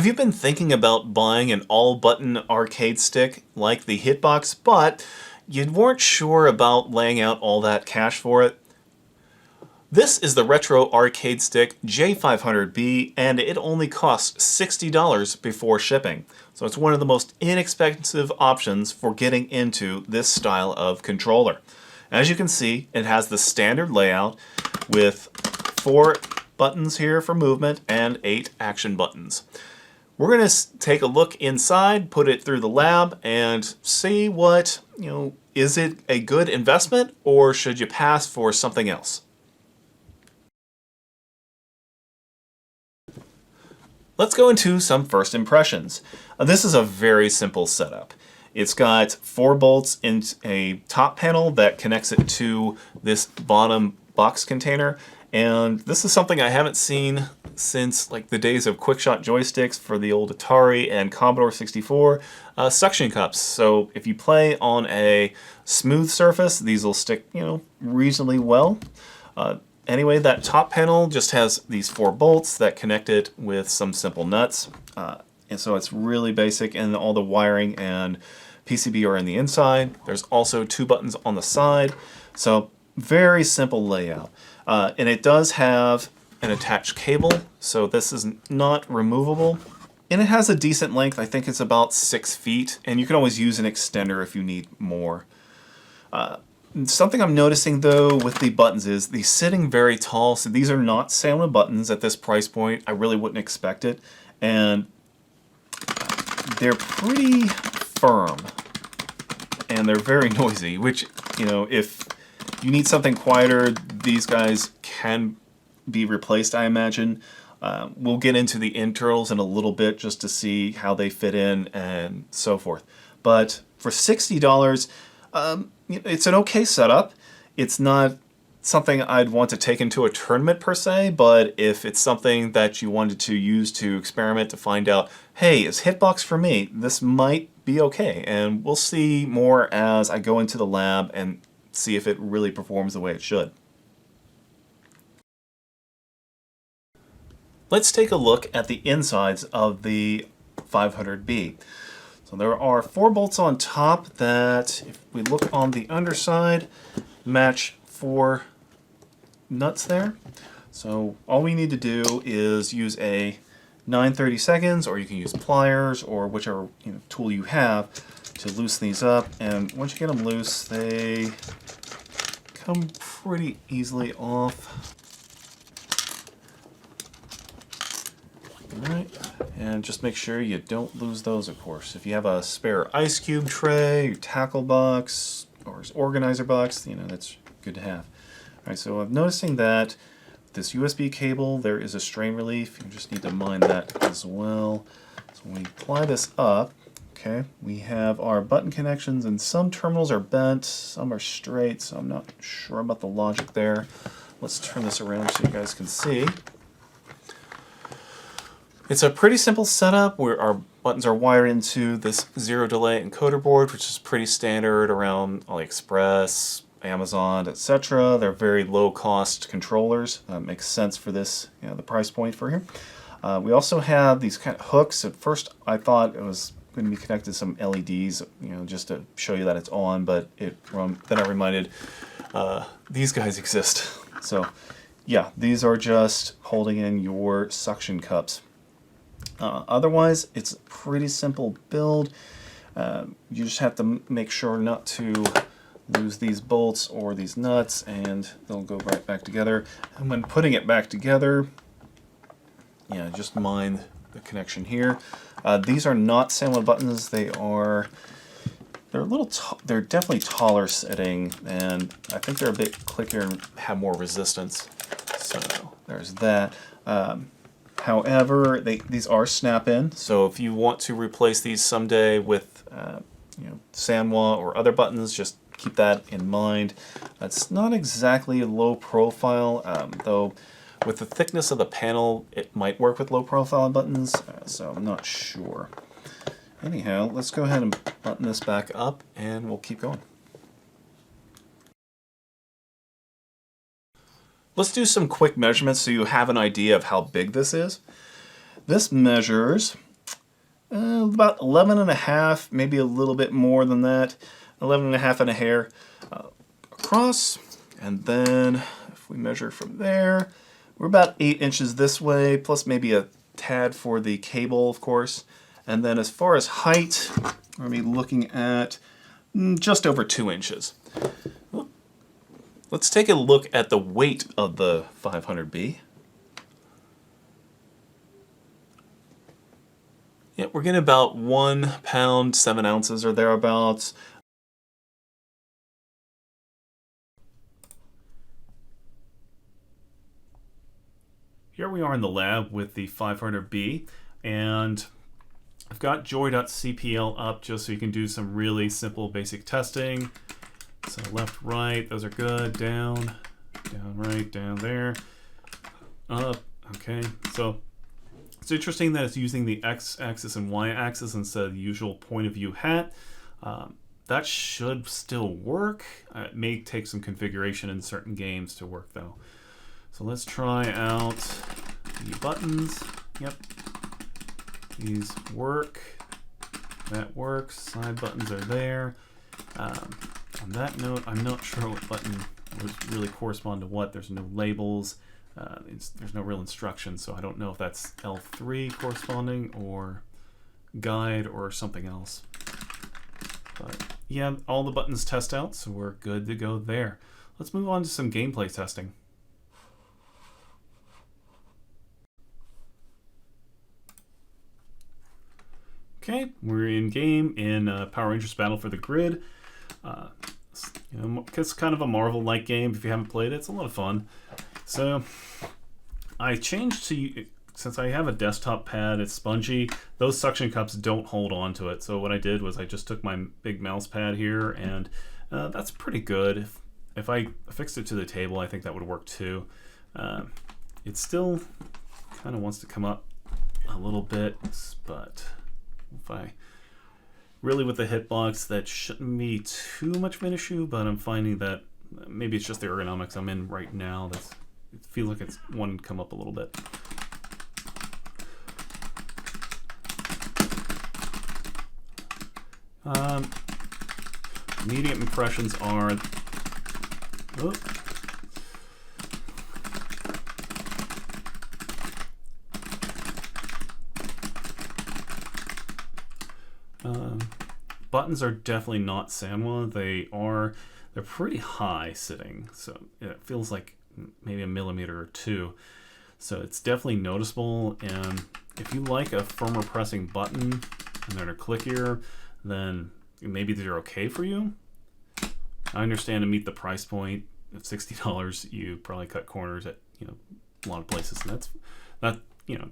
Have you been thinking about buying an all-button arcade stick like the Hitbox, but you weren't sure about laying out all that cash for it? This is the retro arcade stick J500B, and it only costs $60 before shipping. So it's one of the most inexpensive options for getting into this style of controller. As you can see, it has the standard layout with 4 buttons here for movement and 8 action buttons. We're going to take a look inside, put it through the lab, and see what, is it a good investment or should you pass for something else? Let's go into some first impressions. This is a very simple setup. It's got 4 bolts in a top panel that connects it to this bottom box container. And this is something I haven't seen since like the days of quickshot joysticks for the old Atari and Commodore 64, suction cups. So if you play on a smooth surface, these will stick, reasonably well. Anyway, that top panel just has these 4 bolts that connect it with some simple nuts. And so it's really basic, and all the wiring and PCB are in the inside. There's also 2 buttons on the side. So very simple layout. And it does have an attached cable, so this is not removable. And it has a decent length. I think it's about 6 feet, and you can always use an extender if you need more. Something I'm noticing though with the buttons is they're sitting very tall, so these are not salmon buttons at this price point. I really wouldn't expect it, and they're pretty firm, and they're very noisy, which, if you need something quieter, these guys can be replaced, I imagine. We'll get into the internals in a little bit just to see how they fit in and so forth. But for $60, it's an okay setup. It's not something I'd want to take into a tournament per se, but if it's something that you wanted to use to experiment to find out, hey, is Hitbox for me? This might be okay. And we'll see more as I go into the lab and see if it really performs the way it should. Let's take a look at the insides of the 500B. So there are 4 bolts on top that, if we look on the underside, match 4 nuts there. So all we need to do is use a 9/32, or you can use pliers or whichever tool you have to loosen these up. And once you get them loose, they come pretty easily off. Alright, and just make sure you don't lose those, of course. If you have a spare ice cube tray, your tackle box, or organizer box, that's good to have. Alright, so I'm noticing that this USB cable, there is a strain relief. You just need to mind that as well. So when we apply this up, okay, we have our button connections, and some terminals are bent, some are straight, so I'm not sure about the logic there. Let's turn this around so you guys can see. It's a pretty simple setup where our buttons are wired into this zero delay encoder board, which is pretty standard around AliExpress, Amazon, etc. They're very low-cost controllers. Makes sense for this, the price point for here. We also have these kind of hooks. At first, I thought it was going to be connected to some LEDs, just to show you that it's on. But then I reminded these guys exist. So, yeah, these are just holding in your suction cups. Otherwise, it's a pretty simple build. You just have to make sure not to lose these bolts or these nuts, and they'll go right back together. And when putting it back together, just mind the connection here. These are not salmon buttons. They're definitely taller sitting, and I think they're a bit clickier and have more resistance. So there's that. However, these are snap-in, so if you want to replace these someday with Sanwa or other buttons, just keep that in mind. It's not exactly low profile, though with the thickness of the panel, it might work with low profile buttons, so I'm not sure. Anyhow, let's go ahead and button this back up, and we'll keep going. Let's do some quick measurements so you have an idea of how big this is. This measures about 11 and a half, maybe a little bit more than that, 11 and a half and a hair across. And then if we measure from there, we're about 8 inches this way, plus maybe a tad for the cable, of course. And then as far as height, we're going to be looking at just over 2 inches. Let's take a look at the weight of the 500B. Yeah, we're getting about 1 pound, 7 ounces or thereabouts. Here we are in the lab with the 500B, and I've got joy.cpl up just so you can do some really simple basic testing. So left, right, those are good. Down, down, right, down there, up. Okay, so it's interesting that it's using the x-axis and y-axis instead of the usual point of view hat. That should still work. It may take some configuration in certain games to work though. So let's try out the buttons. Yep, these work. That works. Side buttons are there. On that note, I'm not sure what button would really correspond to what. There's no labels. There's no real instructions, so I don't know if that's L3 corresponding or guide or something else. But yeah, all the buttons test out, so we're good to go there. Let's move on to some gameplay testing. Okay, we're in game in Power Rangers Battle for the Grid. It's kind of a Marvel-like game. If you haven't played it, it's a lot of fun. So I changed to, since I have a desktop pad, it's spongy, those suction cups don't hold on to it. So what I did was I just took my big mouse pad here, and that's pretty good. If I fixed it to the table, I think that would work too. It still kind of wants to come up a little bit, but if I really with the hitbox, that shouldn't be too much of an issue, but I'm finding that maybe it's just the ergonomics I'm in right now. It feels like it's wanting to come up a little bit. Immediate impressions are, buttons are definitely not Sanwa. They're pretty high sitting, so it feels like maybe a millimeter or two. So it's definitely noticeable, and if you like a firmer pressing button and they're clickier, then maybe they're okay for you. I understand to meet the price point of $60, you probably cut corners at a lot of places, and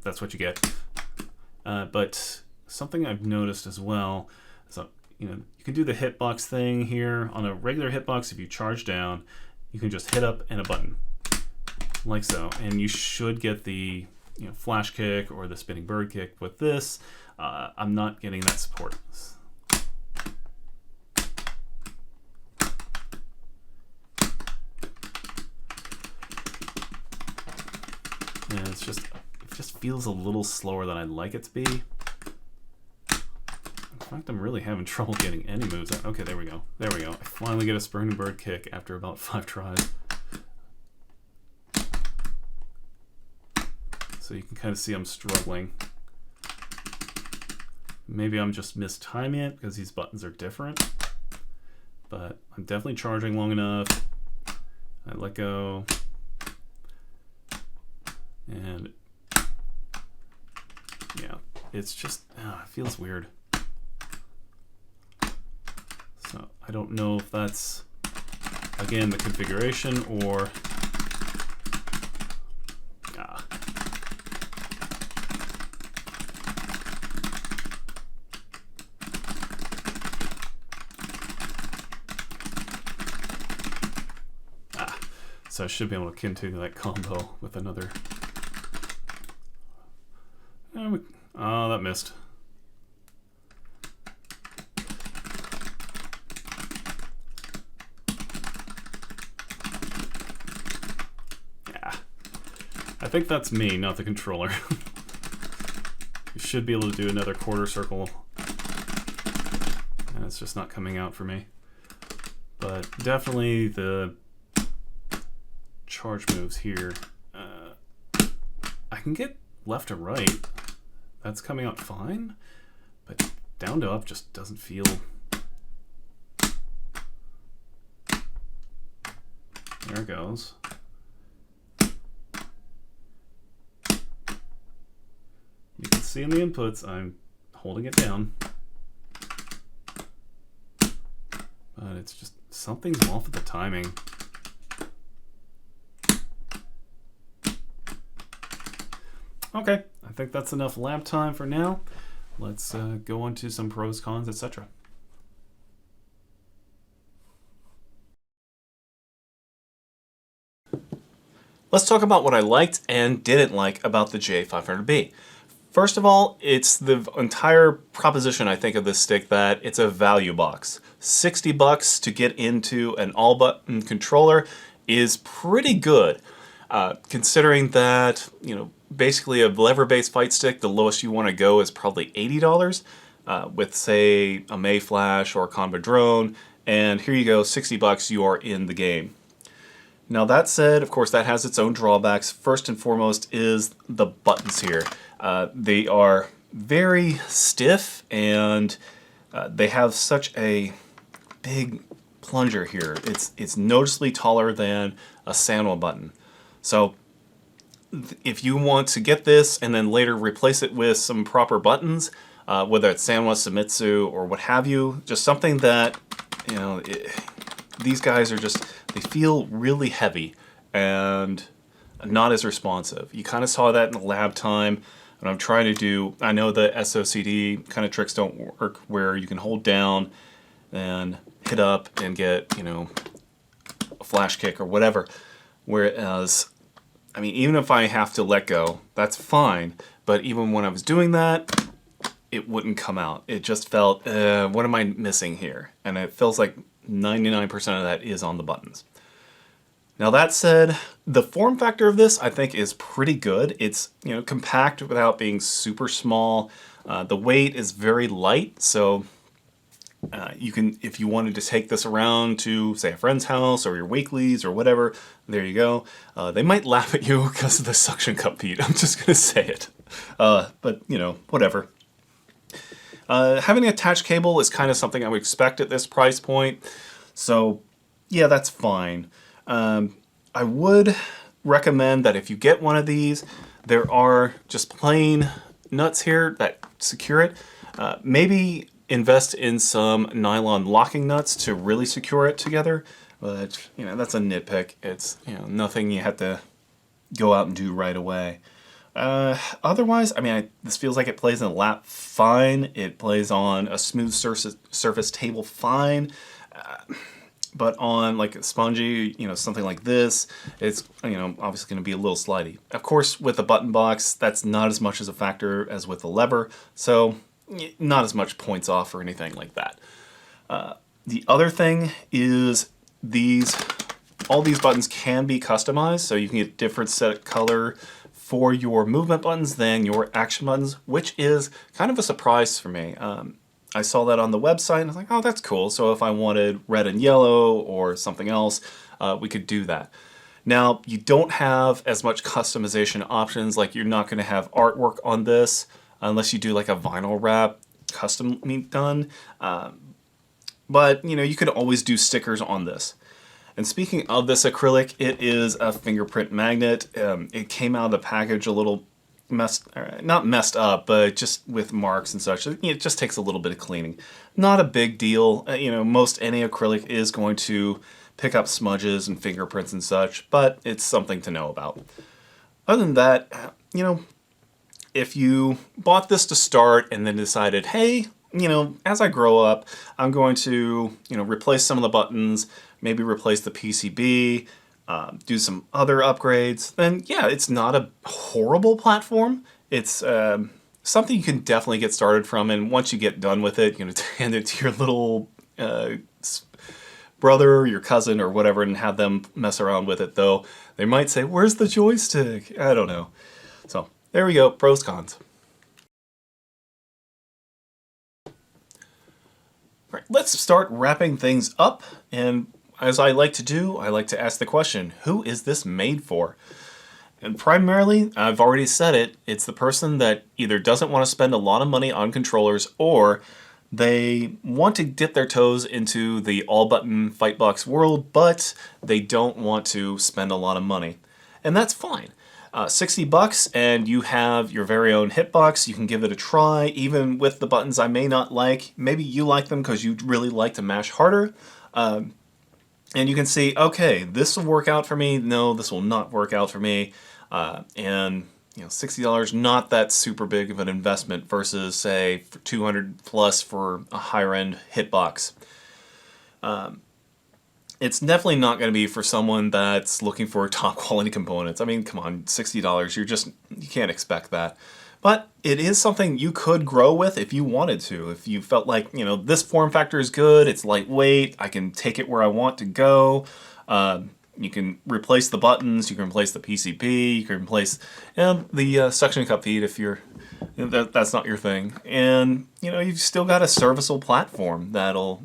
that's what you get. But something I've noticed as well is you can do the hitbox thing here. On a regular hitbox, if you charge down, you can just hit up and a button, like so, and you should get the flash kick or the spinning bird kick. With this, I'm not getting that support. And it just feels a little slower than I'd like it to be. In fact, I'm really having trouble getting any moves out. Okay, there we go. There we go. I finally get a spinning bird kick after about 5 tries. So you can kind of see I'm struggling. Maybe I'm just mistiming it because these buttons are different. But I'm definitely charging long enough. I let go. And yeah, it's just, it feels weird. So I don't know if that's, again, the configuration or so I should be able to continue that combo with another. Oh, that missed. Yeah. I think that's me, not the controller. should be able to do another quarter circle, and it's just not coming out for me. But definitely the charge moves here. I can get left to right. That's coming out fine, but down to up just doesn't feel. There it goes. You can see in the inputs I'm holding it down, but it's just something's off with the timing. Okay, I think that's enough lab time for now. Let's go on to some pros, cons, etc. Let's talk about what I liked and didn't like about the J500B. First of all, it's the entire proposition, I think, of this stick that it's a value box. $60 to get into an all-button controller is pretty good, considering that, you know, basically a lever-based fight stick, the lowest you want to go is probably $80 with, say, a Mayflash or a Combo Drone, and here you go, $60, you are in the game. Now that said, of course, that has its own drawbacks. First and foremost is the buttons here. They are very stiff, and they have such a big plunger here. It's noticeably taller than a Sanwa button. So if you want to get this and then later replace it with some proper buttons, whether it's Sanwa, Sumitsu, or what have you, just something that, you know, these guys are just, they feel really heavy and not as responsive. You kind of saw that in the lab time. What I'm trying to do, I know the SOCD kind of tricks don't work where you can hold down and hit up and get, you know, a flash kick or whatever. Whereas, I mean, even if I have to let go, that's fine. But even when I was doing that, it wouldn't come out. It just felt, what am I missing here? And it feels like 99% of that is on the buttons. Now that said, the form factor of this I think is pretty good. It's, you know, compact without being super small. The weight is very light, so you can, if you wanted to take this around to, say, a friend's house or your weeklies or whatever, there you go. They might laugh at you because of the suction cup feet. I'm just gonna say it. But, you know, whatever. Having an attached cable is kind of something I would expect at this price point. So, yeah, that's fine. I would recommend that if you get one of these, there are just plain nuts here that secure it. Maybe invest in some nylon locking nuts to really secure it together. But, you know, that's a nitpick. It's, you know, nothing you have to go out and do right away. Otherwise, I mean, this feels like it plays in a lap fine. It plays on a smooth surface table fine. But on like a spongy, you know, something like this, it's, you know, obviously going to be a little slidey. Of course, with a button box, that's not as much as a factor as with a lever, so not as much points off or anything like that. The other thing is all these buttons can be customized, so you can get different set of color for your movement buttons than your action buttons, which is kind of a surprise for me. I saw that on the website and I was like, oh, that's cool. So if I wanted red and yellow or something else, we could do that. Now, you don't have as much customization options, like you're not going to have artwork on this unless you do like a vinyl wrap custom done. But, you know, you could always do stickers on this. And speaking of this acrylic, it is a fingerprint magnet. It came out of the package a little not messed up, but just with marks and such. It just takes a little bit of cleaning. Not a big deal. You know, most any acrylic is going to pick up smudges and fingerprints and such, but it's something to know about. Other than that, you know, if you bought this to start and then decided, hey, you know, as I grow up, I'm going to, you know, replace some of the buttons, maybe replace the PCB, do some other upgrades, then yeah, it's not a horrible platform. It's something you can definitely get started from, and once you get done with it, you know, hand it to your little brother or your cousin or whatever and have them mess around with it, though they might say, where's the joystick? I don't know. So there we go, pros, cons. Right, let's start wrapping things up, and as I like to do, I like to ask the question, who is this made for? And primarily, I've already said it, it's the person that either doesn't want to spend a lot of money on controllers, or they want to dip their toes into the all-button Fightbox world, but they don't want to spend a lot of money. And that's fine. $60 and you have your very own hitbox. You can give it a try, even with the buttons I may not like. Maybe you like them because you really like to mash harder. And you can see, okay, this will work out for me. No, this will not work out for me. And $60, not that super big of an investment versus, say, for $200 plus for a higher end hitbox. It's definitely not going to be for someone that's looking for top quality components. I mean, come on, $60, you can't expect that. But it is something you could grow with if you wanted to. If you felt like, this form factor is good, it's lightweight, I can take it where I want to go. You can replace the buttons, you can replace the PCB, you can replace the suction cup feed if that's not your thing. And, you've still got a serviceable platform that'll,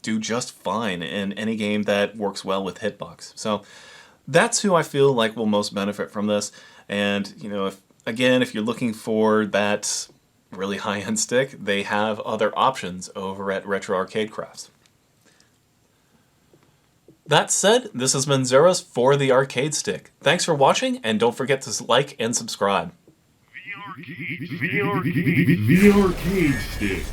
do just fine in any game that works well with Hitbox. So that's who I feel like will most benefit from this. And, if you're looking for that really high-end stick, they have other options over at Retro Arcade Crafts. That said, this has been Zeros for the Arcade Stick. Thanks for watching, and don't forget to like and subscribe. The Arcade Stick.